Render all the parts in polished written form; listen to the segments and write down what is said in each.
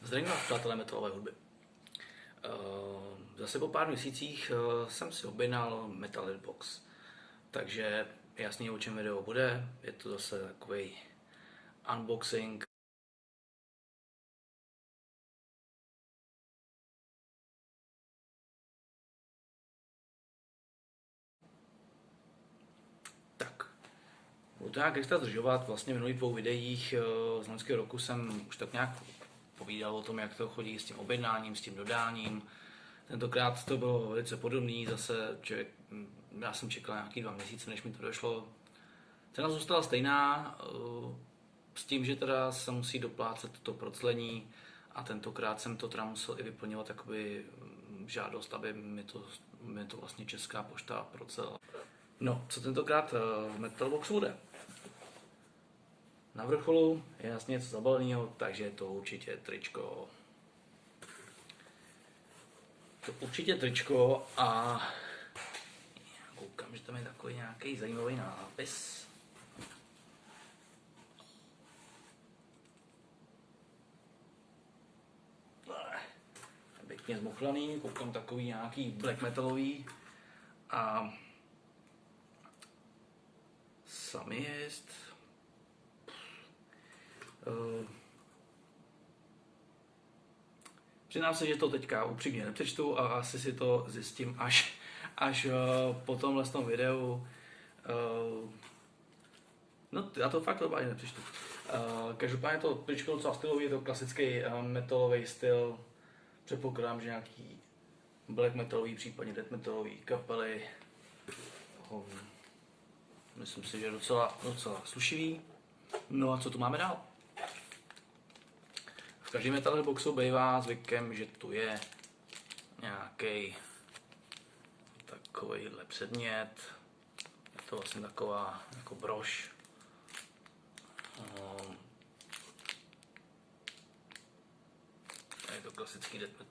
Zdravím vás, přátelé metalové hudby. Zase po pár měsících jsem si objednal Metal Box. Takže jasně, o čem video bude. Je to zase takový unboxing. Tak, budu to nějak extra zdržovat. Vlastně v minulých 2 videích z loňského roku jsem už tak nějak povídal o tom, jak to chodí s tím objednáním, s tím dodáním. Tentokrát to bylo velice podobné, zase já jsem čekal nějaký 2 měsíce, než mi to došlo. Cena zůstala stejná, s tím, že teda se musí doplácet to proclení a tentokrát jsem to teda musel i vyplňovat jakoby žádost, aby mi to vlastně Česká pošta procela. No, co tentokrát v Metalboxu bude? Na vrcholu je jasně něco zabaleného, takže je to určitě tričko. A koukám, že tam je takový nějaký zajímavý nápis. Pěkně zmuchlaný, koukám takový nějaký black metalový a samized. Přiznám se, že to teďka upřímně nepřečtu a asi si to zjistím až po tomhle videu. No, já to fakt ani nepřečtu. Každopádně to tričko docela stylový, je to klasický metalový styl. Předpokládám, že nějaký black metalový, případně death metalový kapely. Myslím si, že je docela slušivý. No a co tu máme dál? V každém metal boxu bývá zvykem, že tu je nějaký takovýhle předmět. Je to vlastně taková jako brož. Je to klasický death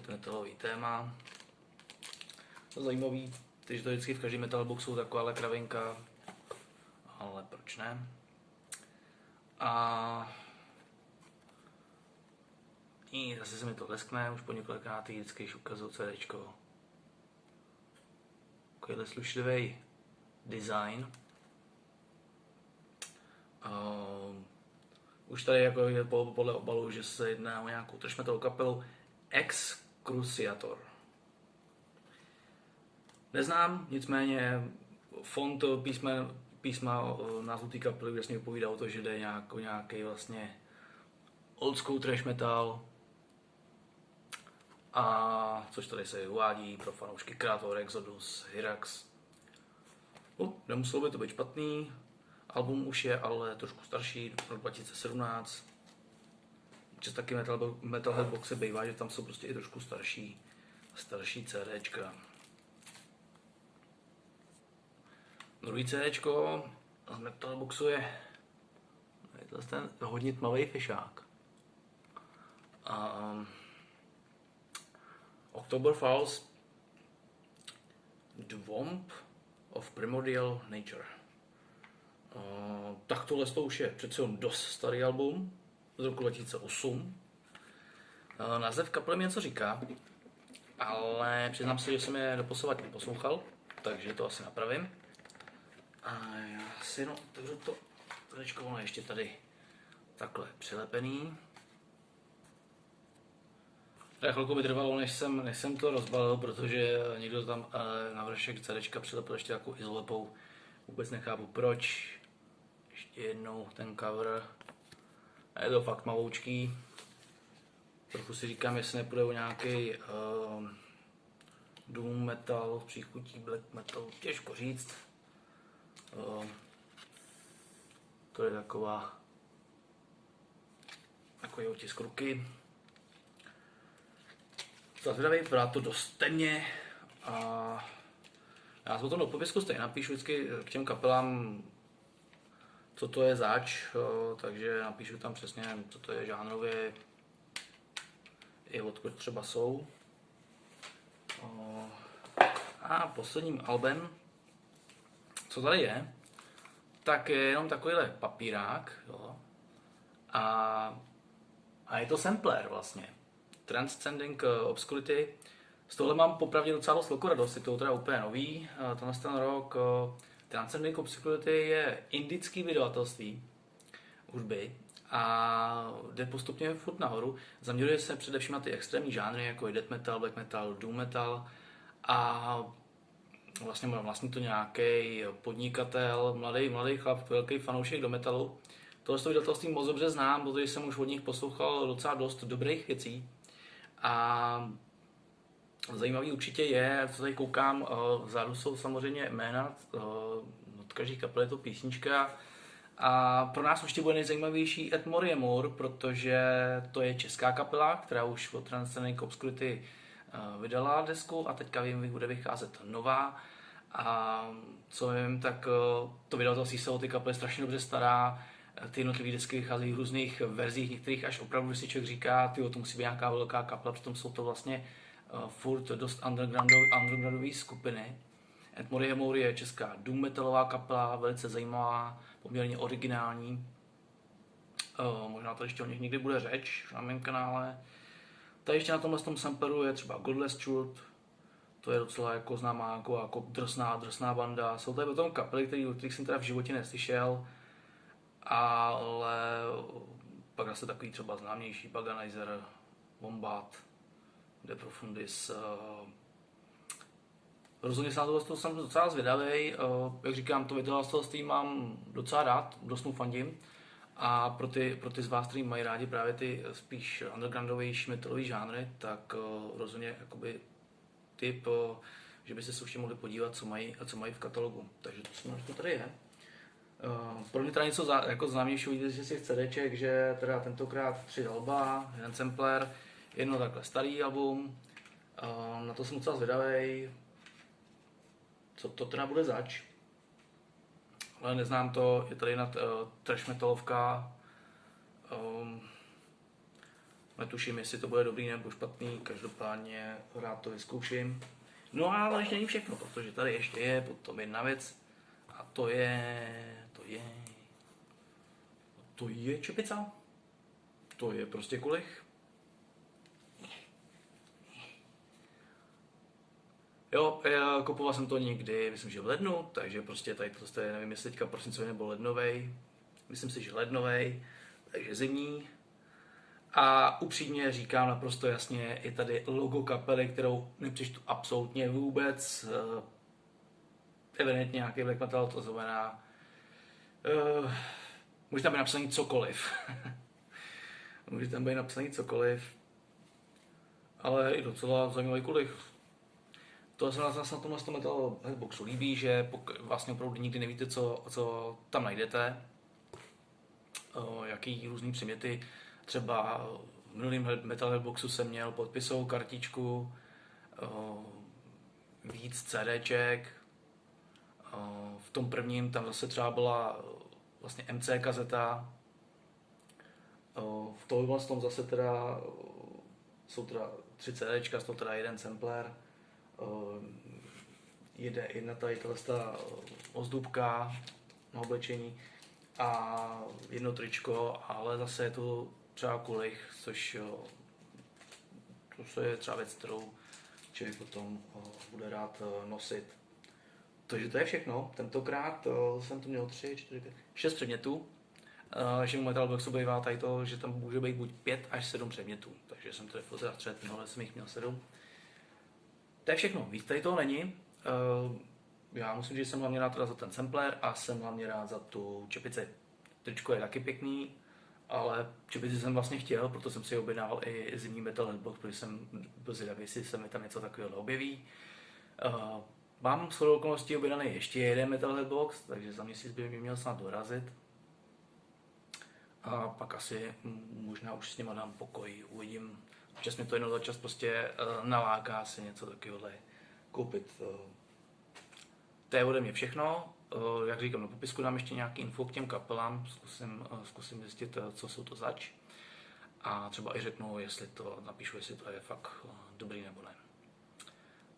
metalový téma. To je zajímavý, takže to vždycky v každém metal boxu taková kravinka, ale proč ne? A zase se mi to leskne, už po několikátý vždycky, když ukazuju CDčko. Takovýhle slušlivý design. Už tady jako je podle obalu, že se jedná o nějakou thrash metal kapelu Excruciator. Neznám, nicméně font písma názvu té kapely jasně vypovídá o to, že jde nějaký vlastně old school thrash metal. A což tady se uvádí pro fanoušky Kreator, Exodus, Hyrax. Nemuselo by to být špatný. Album už je ale trošku starší, rok 2017. Čas taky Metalhead boxe bývá, že tam jsou prostě i trošku starší CDčka. Druhý CDčko z Metal boxu je ten hodně tmavý fešák. October Falls, The Womb of Primordial Nature. Tak tohle už je přece jen dost starý album z roku 2008. Název kapely mi něco říká, ale přiznám se, že jsem je doposovat neposlouchal, takže to asi napravím. A já si jenom otevřu to tričko, ono je ještě tady takhle přilepený. Tak chvilku by trvalo, než jsem to rozbalil, protože někdo tam na vršek CDčka přilepil ještě takovou izolepou. Vůbec nechápu proč. Ještě jednou ten cover. A je to fakt mavoučký. Trochu si říkám, jestli nepůjde o nějaký doom metal, příchutí black metal, těžko říct. To je takový otisk ruky. Zazvědavý, vypadá to dost temně a já potom do popisku stejně napíšu vždycky k těm kapelám, co to je zač, takže napíšu tam přesně, co to je žánrově, i odkud třeba jsou. A posledním albem, co tady je, tak je jenom takovýhle papírák, jo. A A je to sampler vlastně. Transcending Obscurity. Z tohle mám popravdě docela dost velkou radost, je to teda úplně nový. Tenhle ten rok Transcending Obscurity je indický vydavatelství hudby a jde postupně furt nahoru. Zaměřuje se především na ty extrémní žánry, jako je death metal, black metal, doom metal a vlastně to nějaký podnikatel, mladý chlap, velký fanoušek do metalu. Tohle vydavatelství moc dobře znám, protože jsem už od nich poslouchal docela dost dobrých věcí. A zajímavý určitě je, co tady koukám, vzadu jsou samozřejmě jména, od každé kapely je to písnička. A pro nás určitě bude nejzajímavější Ad Moriamur, protože to je česká kapela, která už od Transcending Obscurity vydala desku a teďka bude vycházet nová. A co vím, tak to vydavatelství se o ty kapely strašně dobře stará. Ty jednotlivé desky vycházejí v různých verzích, některých až opravdu, když si člověk říká, to musí být nějaká velká kapela, přitom jsou to vlastně furt dost undergroundové skupiny. Ad Moriamur je česká doom metalová kapela, velice zajímavá, poměrně originální. Možná to ještě o nich někdy bude řeč na mém kanále. Tady ještě na tomhle sampleru je třeba Godless Truth, to je docela jako známá jako drsná banda. Jsou tady potom kapely, o kterých jsem teda v životě neslyšel, ale pak asi takový třeba známější Paganizer, Wombat, De Profundis. Rozhodně se na to jsem docela zvědavý. Jak říkám, to vydavatelství mám docela rád, dost mu fandím. A pro ty z vás, kteří mají rádi právě ty spíš undergroundovější metalový žánry, tak rozhodně jakoby tip, že byste se už mohli podívat, co mají v katalogu. Takže to tady je. Pro mě teda něco jako známějšího vidět z těch CDček, že teda tentokrát 3 alba, jeden sampler, jedno takhle starý album. Na to jsem docela zvědavý, co to teda bude zač. Ale neznám to, je tady jedna trash metalovka. Netuším, jestli to bude dobrý nebo špatný, každopádně rád to vyzkouším. No ale ještě není všechno, protože tady ještě je potom jedna věc a to je čepica. To je prostě kulich. Jo, kupoval jsem to někdy, myslím, že v lednu, takže prostě tady to je, nevím, jestli teďka prosincový nebo lednovej. Myslím si, že lednovej, takže zimní. A upřímně říkám naprosto jasně, je tady logo kapely, kterou nepřečtu absolutně vůbec. Evidentně nějaký black metal, to znamená, může tam být napsaný cokoliv. Může tam být napsaný cokoliv, ale i docela zajímavý kulich. To se nás na tomhle metal boxu líbí, že vlastně opravdu nikdy nevíte, co tam najdete. Jaký různý předměty. Třeba v minulým Metal boxu jsem měl podpisovou kartičku, víc CDček. V tom prvním tam zase třeba byla vlastně MC kazeta. V tom zase teda jsou teda 3 CDčka, z toho teda jeden sampler. Jedna tady ta ozdůbka na oblečení a jedno tričko, ale zase je to třeba kulich, což to je třeba věc, kterou člověk potom bude rád nosit. Takže to je všechno. Tentokrát jsem tu měl 6 předmětů. Že u Metal Boxu bývá tady to, že tam může být buď 5 až 7 předmětů. Takže jsem trefil teda střed, ale jsem jich měl 7. To je všechno, víc tady toho není. Já musím říct, že jsem hlavně rád teda za ten sampler a jsem hlavně rád za tu čepici. Tričko je taky pěkný, ale čepici jsem vlastně chtěl, proto jsem si objednával i zimní Metal Headbox, protože jsem byl zvědavý, jestli se mi tam něco takového objeví. Mám shodou okolností objednaný ještě jeden Metal Headbox, takže za měsíc by mě měl snad dorazit. A pak asi možná už s nima dám pokoj, uvidím. Občas mě to jednou za čas prostě naláká si něco takového koupit. To je ode mě všechno. Jak říkám, na popisku dám ještě nějaký info k těm kapelám, zkusím zjistit, co jsou to zač. A třeba i řeknu, napíšu, jestli to je fakt dobrý nebo ne.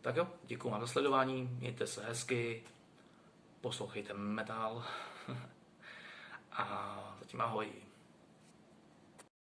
Tak jo, děkuji vám za sledování, mějte se hezky, poslouchejte metal a zatím ahoj.